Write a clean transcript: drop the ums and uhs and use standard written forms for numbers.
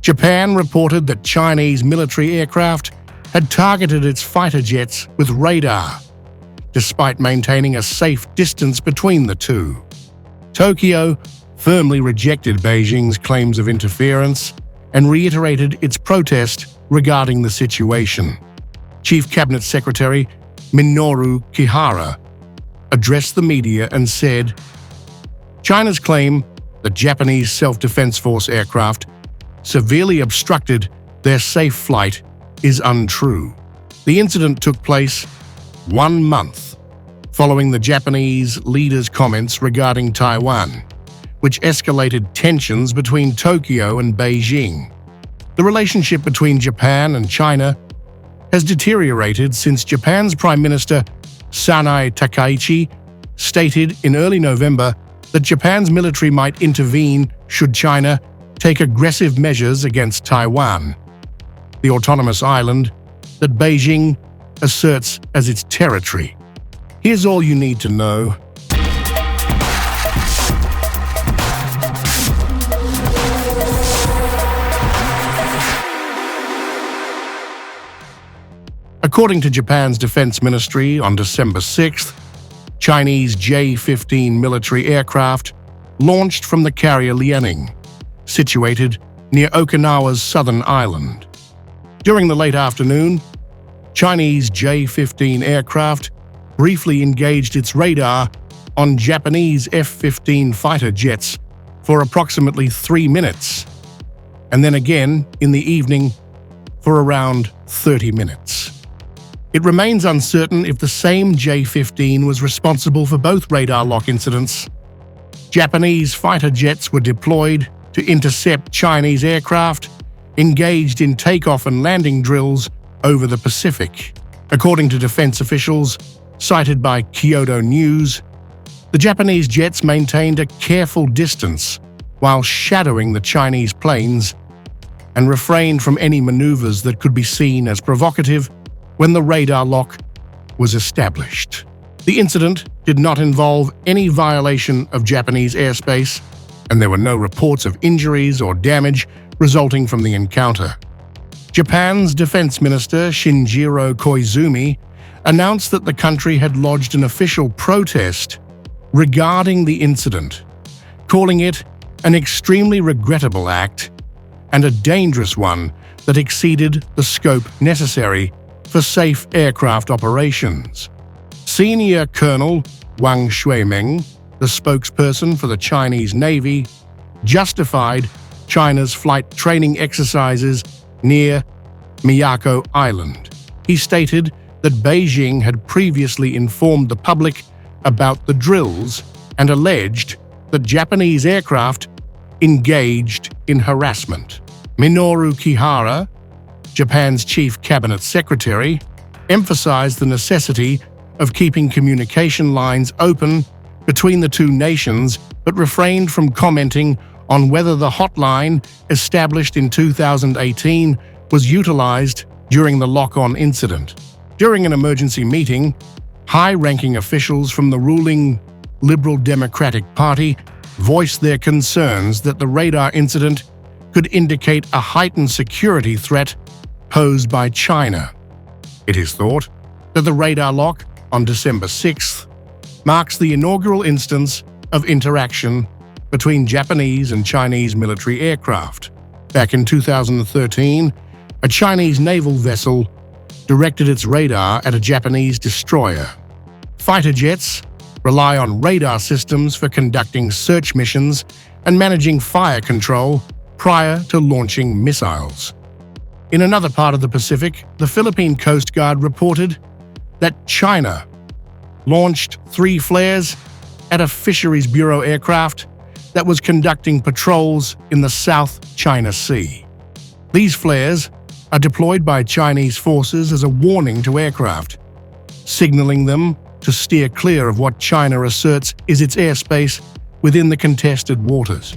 Japan reported that Chinese military aircraft had targeted its fighter jets with radar, despite maintaining a safe distance between the two. Tokyo firmly rejected Beijing's claims of interference and reiterated its protest regarding the situation. Chief Cabinet Secretary Minoru Kihara addressed the media and said, "China's claim that Japanese Self-Defense Force aircraft severely obstructed their safe flight is untrue." The incident took place 1 month following the Japanese leader's comments regarding Taiwan, which escalated tensions between Tokyo and Beijing. The relationship between Japan and China has deteriorated since Japan's Prime Minister Sanae Takaichi stated in early November that Japan's military might intervene should China take aggressive measures against Taiwan, the autonomous island that Beijing asserts as its territory. Here's all you need to know. According to Japan's Defense Ministry, on December 6th, Chinese J-15 military aircraft launched from the carrier Liaoning, situated near Okinawa's southern island. During the late afternoon, Chinese J-15 aircraft briefly engaged its radar on Japanese F-15 fighter jets for approximately 3 minutes, and then again in the evening for around 30 minutes. It remains uncertain if the same J-15 was responsible for both radar lock incidents. Japanese fighter jets were deployed to intercept Chinese aircraft engaged in takeoff and landing drills over the Pacific. According to defense officials cited by Kyodo News, the Japanese jets maintained a careful distance while shadowing the Chinese planes and refrained from any maneuvers that could be seen as provocative when the radar lock was established. The incident did not involve any violation of Japanese airspace, and there were no reports of injuries or damage resulting from the encounter. Japan's Defense Minister Shinjiro Koizumi announced that the country had lodged an official protest regarding the incident, calling it an extremely regrettable act and a dangerous one that exceeded the scope necessary for safe aircraft operations. Senior Colonel Wang Shuimeng, the spokesperson for the Chinese Navy, justified China's flight training exercises near Miyako Island. He stated that Beijing had previously informed the public about the drills and alleged that Japanese aircraft engaged in harassment. Minoru Kihara, Japan's chief cabinet secretary, emphasized the necessity of keeping communication lines open between the two nations, but refrained from commenting on whether the hotline established in 2018 was utilized during the lock-on incident. During an emergency meeting, high-ranking officials from the ruling Liberal Democratic Party voiced their concerns that the radar incident could indicate a heightened security threat posed by China. It is thought that the radar lock on December 6th marks the inaugural instance of interaction between Japanese and Chinese military aircraft. Back in 2013, a Chinese naval vessel directed its radar at a Japanese destroyer. Fighter jets rely on radar systems for conducting search missions and managing fire control prior to launching missiles. In another part of the Pacific, the Philippine Coast Guard reported that China launched 3 flares at a Fisheries Bureau aircraft that was conducting patrols in the South China Sea. These flares are deployed by Chinese forces as a warning to aircraft, signaling them to steer clear of what China asserts is its airspace within the contested waters.